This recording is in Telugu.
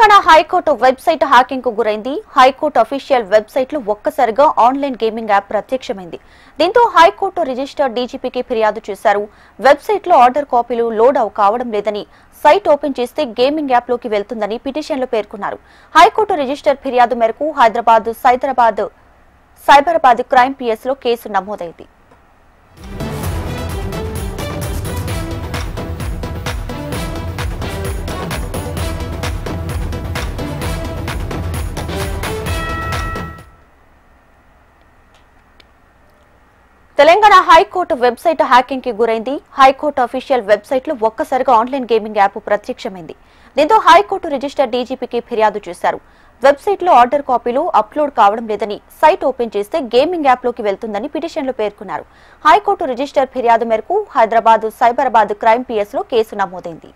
తెలంగాణ హైకోర్టు వెబ్సైట్ హ్యాకింగ్ కు గురైంది. హైకోర్టు అఫీషియల్ వెబ్సైట్ లో ఒక్కసారిగా ఆన్లైన్ గేమింగ్ యాప్ ప్రత్యక్షమైంది. దీంతో హైకోర్టు రిజిస్టర్ డీజీపీకి ఫిర్యాదు చేశారు. వెబ్సైట్ లో ఆర్డర్ కాపీలు లోడ్ కావడం లేదని, సైట్ ఓపెన్ చేస్తే గేమింగ్ యాప్ లోకి వెళ్తుందని పిటిషన్లో పేర్కొన్నారు. హైకోర్టు రిజిస్టర్ ఫిర్యాదు మేరకు సైబరాబాద్ క్రైమ్ పిఎస్ లో కేసు నమోదైంది. తెలంగాణ హైకోర్టు వెబ్సైట్ హ్యాకింగ్ కి గురైంది. హైకోర్టు అఫీషియల్ వెబ్సైట్ లో ఒక్కసారిగా ఆన్లైన్ గేమింగ్ యాప్ ప్రత్యక్షమైంది. దీంతో హైకోర్టు రిజిస్టర్ డీజీపీకి ఫిర్యాదు చేశారు. వెబ్సైట్ లో ఆర్డర్ కాపీలు అప్లోడ్ కావడం లేదని, సైట్ ఓపెన్ చేస్తే గేమింగ్ యాప్ లోకి వెళ్తుందని పిటిషన్లో పేర్కొన్నారు. హైకోర్టు రిజిస్టర్ ఫిర్యాదు మేరకు సైబరాబాద్ క్రైమ్ పిఎస్ లో కేసు నమోదైంది.